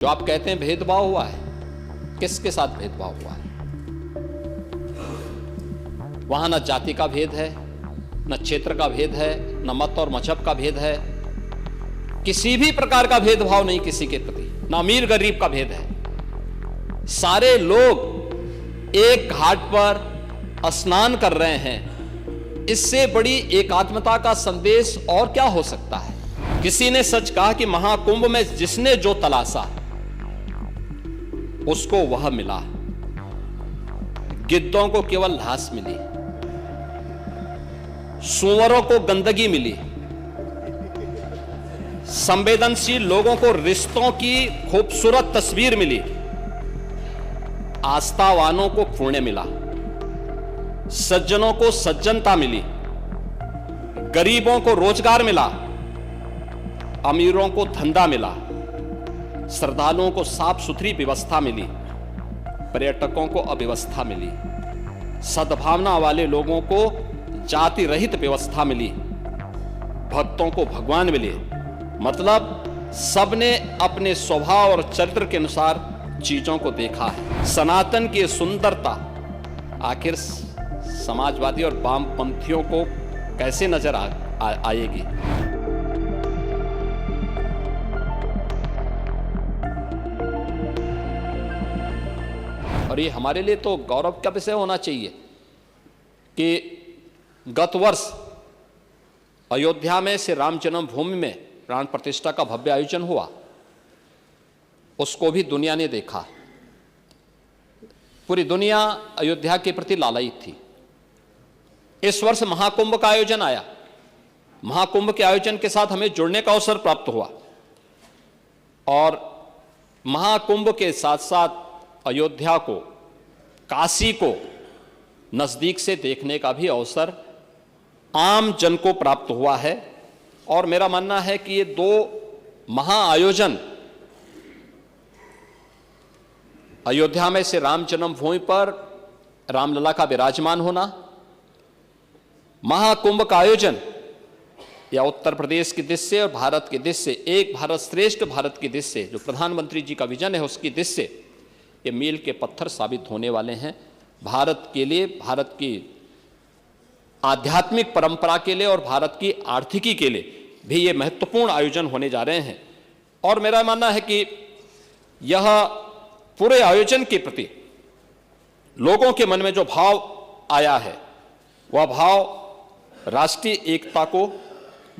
जो आप कहते हैं भेदभाव हुआ है, किसके साथ भेदभाव हुआ है? वहां न जाति का भेद है, न क्षेत्र का भेद है, न मत और मजहब का भेद है। किसी भी प्रकार का भेदभाव नहीं किसी के प्रति, न अमीर गरीब का भेद है। सारे लोग एक घाट पर स्नान कर रहे हैं। इससे बड़ी एकात्मता का संदेश और क्या हो सकता है? किसी ने सच कहा कि महाकुंभ में जिसने जो तलाशा उसको वह मिला। गिद्धों को केवल घास मिली, सूअरों को गंदगी मिली, संवेदनशील लोगों को रिश्तों की खूबसूरत तस्वीर मिली, आस्थावानों को पुण्य मिला, सज्जनों को सज्जनता मिली, गरीबों को रोजगार मिला, अमीरों को धंधा मिला, श्रद्धालुओं को साफ सुथरी व्यवस्था मिली, पर्यटकों को अव्यवस्था मिली, सद्भावना वाले लोगों को जाति रहित व्यवस्था मिली, भक्तों को भगवान मिले। मतलब सबने अपने स्वभाव और चरित्र के अनुसार चीजों को देखा है। सनातन की सुंदरता आखिर समाजवादी और वामपंथियों को कैसे नजर आएगी? और ये हमारे लिए तो गौरव का विषय होना चाहिए कि गत वर्ष अयोध्या में श्री राम जन्मभूमि में प्राण प्रतिष्ठा का भव्य आयोजन हुआ, उसको भी दुनिया ने देखा। पूरी दुनिया अयोध्या के प्रति लालायित थी। इस वर्ष महाकुंभ का आयोजन आया। महाकुंभ के आयोजन के साथ हमें जुड़ने का अवसर प्राप्त हुआ और महाकुंभ के साथ साथ अयोध्या को, काशी को नजदीक से देखने का भी अवसर आम जन को प्राप्त हुआ है। और मेरा मानना है कि ये दो महाआयोजन, अयोध्या में से राम जन्मभूमि पर रामलला का विराजमान होना, महाकुंभ का आयोजन या उत्तर प्रदेश की दिश से और भारत की दिश से, एक भारत श्रेष्ठ भारत की दिश से, जो प्रधानमंत्री जी का विजन है उसकी दिश से, ये मील के पत्थर साबित होने वाले हैं। भारत के लिए, भारत की आध्यात्मिक परंपरा के लिए और भारत की आर्थिकी के लिए भी ये महत्वपूर्ण आयोजन होने जा रहे हैं। और मेरा मानना है कि यह पूरे आयोजन के प्रति लोगों के मन में जो भाव आया है, वह भाव राष्ट्रीय एकता को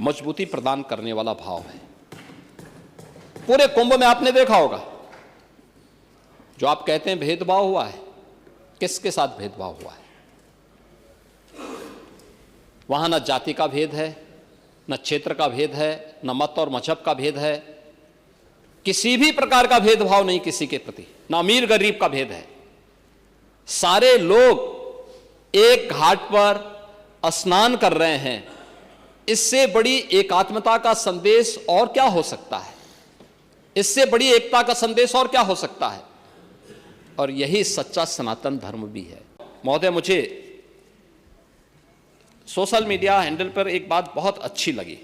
मजबूती प्रदान करने वाला भाव है। पूरे कुंभ में आपने देखा होगा, जो आप कहते हैं भेदभाव हुआ है, किसके साथ भेदभाव हुआ है? वहां न जाति का भेद है, न क्षेत्र का भेद है, न मत और मजहब का भेद है। किसी भी प्रकार का भेदभाव नहीं किसी के प्रति, न अमीर गरीब का भेद है। सारे लोग एक घाट पर स्नान कर रहे हैं। इससे बड़ी एकात्मता का संदेश और क्या हो सकता है? इससे बड़ी एकता का संदेश और क्या हो सकता है? और यही सच्चा सनातन धर्म भी है। महोदय, मुझे सोशल मीडिया हैंडल पर एक बात बहुत अच्छी लगी।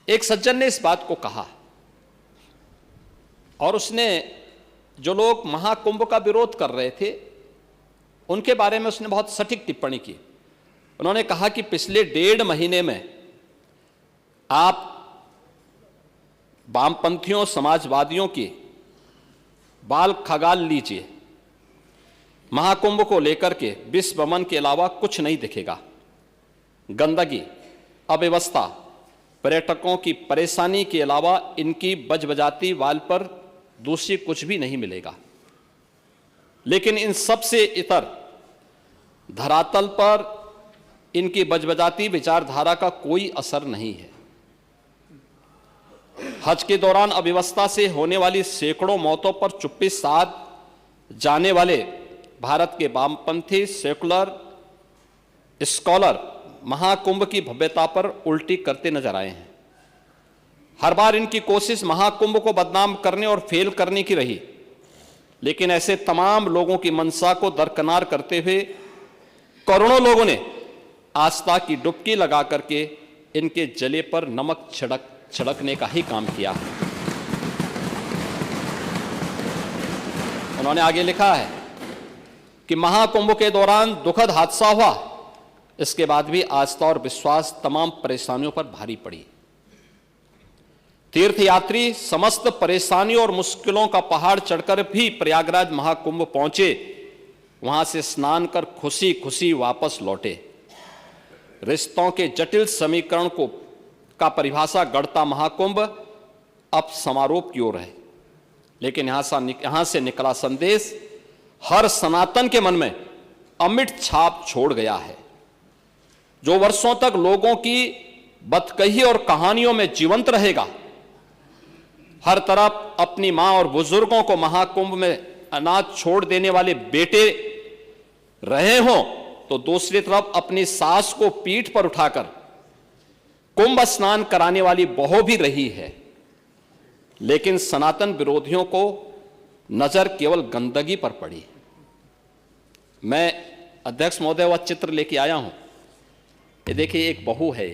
एक सज्जन ने इस बात को कहा और उसने, जो लोग महाकुंभ का विरोध कर रहे थे उनके बारे में उसने बहुत सटीक टिप्पणी की। उन्होंने कहा कि पिछले 1.5 महीने में आप वामपंथियों, समाजवादियों की बाल खगाल लीजिए, महाकुंभ को लेकर के विश्व भ्रमण के अलावा कुछ नहीं दिखेगा। गंदगी, अव्यवस्था, पर्यटकों की परेशानी के अलावा इनकी बजबजाती वाल पर दूसरी कुछ भी नहीं मिलेगा। लेकिन इन सब से इतर धरातल पर इनकी बजबजाती विचारधारा का कोई असर नहीं है। हज के दौरान अव्यवस्था से होने वाली सैकड़ों मौतों पर चुप्पी साध जाने वाले भारत के वामपंथी सेकुलर स्कॉलर महाकुंभ की भव्यता पर उल्टी करते नजर आए हैं। हर बार इनकी कोशिश महाकुंभ को बदनाम करने और फेल करने की रही, लेकिन ऐसे तमाम लोगों की मंशा को दरकिनार करते हुए करोड़ों लोगों ने आस्था की डुबकी लगा करके इनके जले पर नमक छिड़कने का ही काम किया। उन्होंने आगे लिखा है कि महाकुंभ के दौरान दुखद हादसा हुआ, इसके बाद भी आस्था और विश्वास तमाम परेशानियों पर भारी पड़ी। तीर्थयात्री समस्त परेशानियों और मुश्किलों का पहाड़ चढ़कर भी प्रयागराज महाकुंभ पहुंचे, वहां से स्नान कर खुशी खुशी वापस लौटे। रिश्तों के जटिल समीकरण का परिभाषा गढ़ता महाकुंभ अब समारोह की ओर है, लेकिन यहां से निकला संदेश हर सनातन के मन में अमिट छाप छोड़ गया है, जो वर्षों तक लोगों की बतकही और कहानियों में जीवंत रहेगा। हर तरफ अपनी मां और बुजुर्गों को महाकुंभ में अनाथ छोड़ देने वाले बेटे रहे हों, तो दूसरी तरफ अपनी सास को पीठ पर उठाकर कुंभ स्नान कराने वाली बहू भी रही है। लेकिन सनातन विरोधियों को नजर केवल गंदगी पर पड़ी। मैं अध्यक्ष महोदय वह चित्र लेके आया हूं। ये देखिए, एक बहू है,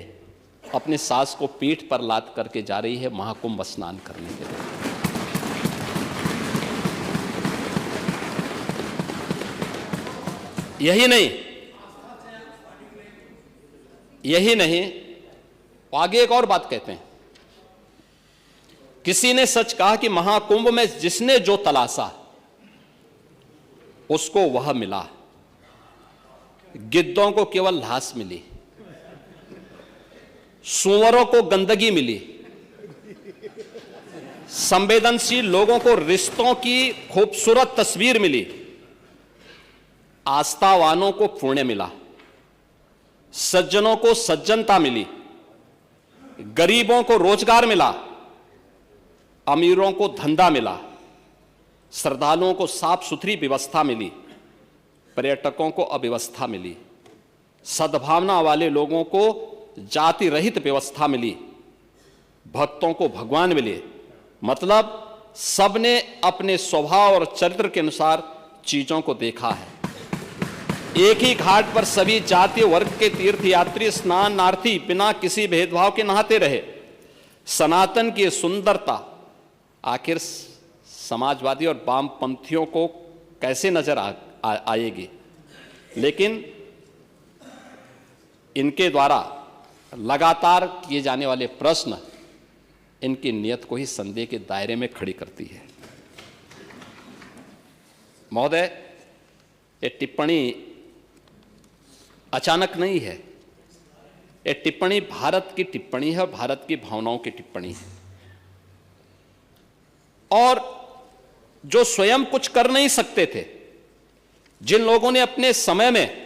अपनी सास को पीठ पर लाद करके जा रही है महाकुंभ स्नान करने के लिए। यही नहीं, आगे एक और बात कहते हैं। किसी ने सच कहा कि महाकुंभ में जिसने जो तलाशा उसको वह मिला। गिद्धों को केवल लाश मिली, सूअरों को गंदगी मिली, संवेदनशील लोगों को रिश्तों की खूबसूरत तस्वीर मिली, आस्थावानों को पुण्य मिला, सज्जनों को सज्जनता मिली, गरीबों को रोजगार मिला, अमीरों को धंधा मिला, श्रद्धालुओं को साफ सुथरी व्यवस्था मिली, पर्यटकों को अव्यवस्था मिली, सद्भावना वाले लोगों को जाति रहित व्यवस्था मिली, भक्तों को भगवान मिले। मतलब सबने अपने स्वभाव और चरित्र के अनुसार चीजों को देखा है। एक ही घाट पर सभी जातीय वर्ग के तीर्थयात्री स्नानार्थी बिना किसी भेदभाव के नहाते रहे। सनातन की सुंदरता आखिर समाजवादी और वामपंथियों को कैसे नजर आएगी, लेकिन इनके द्वारा लगातार किए जाने वाले प्रश्न इनकी नियत को ही संदेह के दायरे में खड़ी करती है। महोदय, ये टिप्पणी अचानक नहीं है। ये टिप्पणी भारत की टिप्पणी है, भारत की भावनाओं की टिप्पणी है। और जो स्वयं कुछ कर नहीं सकते थे, जिन लोगों ने अपने समय में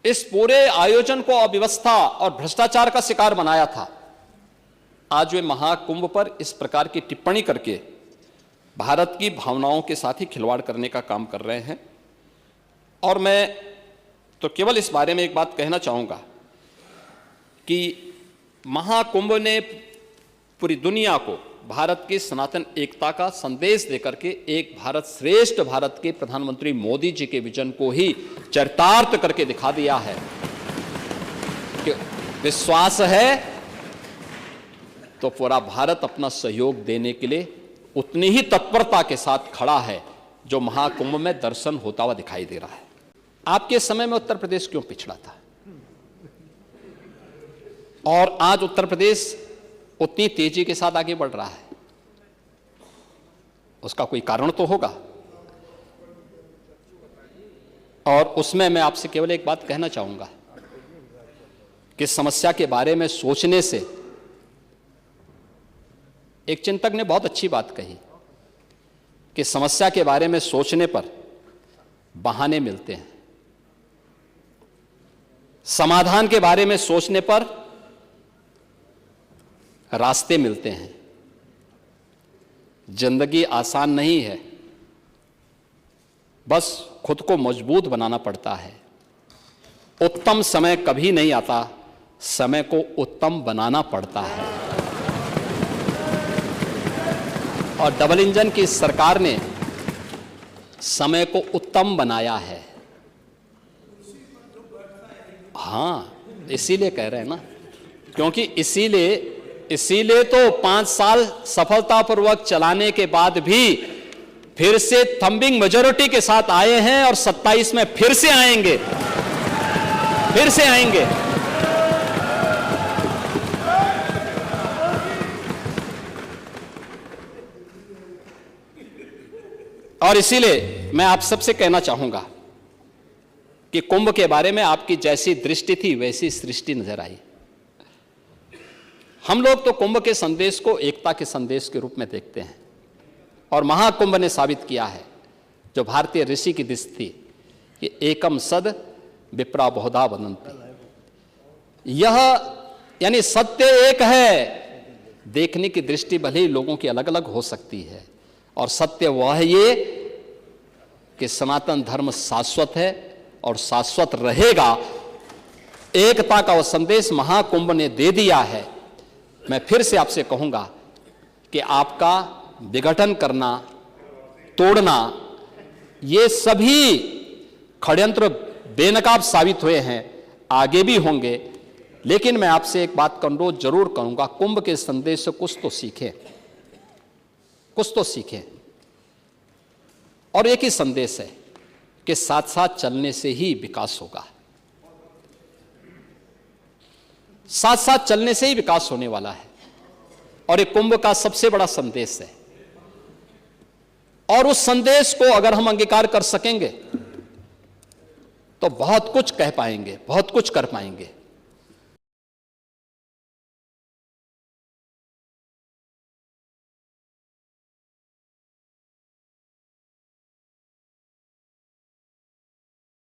इस पूरे आयोजन को अव्यवस्था और भ्रष्टाचार का शिकार बनाया था, आज वे महाकुंभ पर इस प्रकार की टिप्पणी करके भारत की भावनाओं के साथ ही खिलवाड़ करने का काम कर रहे हैं। और मैं तो केवल इस बारे में एक बात कहना चाहूंगा कि महाकुंभ ने पूरी दुनिया को भारत की सनातन एकता का संदेश देकर के एक भारत श्रेष्ठ भारत के प्रधानमंत्री मोदी जी के विजन को ही चरितार्थ करके दिखा दिया है कि विश्वास है तो पूरा भारत अपना सहयोग देने के लिए उतनी ही तत्परता के साथ खड़ा है जो महाकुंभ में दर्शन होता हुआ दिखाई दे रहा है। आपके समय में उत्तर प्रदेश क्यों पिछड़ा था और आज उत्तर प्रदेश उतनी तेजी के साथ आगे बढ़ रहा है? उसका कोई कारण तो होगा। और उसमें मैं आपसे केवल एक बात कहना चाहूंगा कि समस्या के बारे में सोचने से, एक चिंतक ने बहुत अच्छी बात कही कि समस्या के बारे में सोचने पर बहाने मिलते हैं, समाधान के बारे में सोचने पर रास्ते मिलते हैं। जिंदगी आसान नहीं है, बस खुद को मजबूत बनाना पड़ता है। उत्तम समय कभी नहीं आता, समय को उत्तम बनाना पड़ता है। और डबल इंजन की सरकार ने समय को उत्तम बनाया है। हाँ, इसीलिए कह रहे हैं ना, क्योंकि इसीलिए तो 5 साल सफलतापूर्वक चलाने के बाद भी फिर से थंबिंग मेजॉरिटी के साथ आए हैं और 27 में फिर से आएंगे, फिर से आएंगे। और इसीलिए मैं आप सबसे कहना चाहूंगा कि कुंभ के बारे में आपकी जैसी दृष्टि थी वैसी सृष्टि नजर आई। हम लोग तो कुंभ के संदेश को एकता के संदेश के रूप में देखते हैं, और महाकुंभ ने साबित किया है जो भारतीय ऋषि की दिश थी कि एकम सद विप्रा बहुधा वदन्ति। यह यानी सत्य एक है, देखने की दृष्टि भले ही लोगों की अलग अलग हो सकती है, और सत्य वह ये कि सनातन धर्म शाश्वत है और शाश्वत रहेगा। एकता का वह संदेश महाकुंभ ने दे दिया है। मैं फिर से आपसे कहूंगा कि आपका विघटन करना, तोड़ना, ये सभी षड्यंत्र बेनकाब साबित हुए हैं, आगे भी होंगे। लेकिन मैं आपसे एक बात का अनुरोध जरूर करूंगा, कुंभ के संदेश से कुछ तो सीखें, कुछ तो सीखें। और एक ही संदेश है कि साथ साथ चलने से ही विकास होगा, साथ साथ चलने से ही विकास होने वाला है। और ये कुंभ का सबसे बड़ा संदेश है, और उस संदेश को अगर हम अंगीकार कर सकेंगे तो बहुत कुछ कह पाएंगे, बहुत कुछ कर पाएंगे।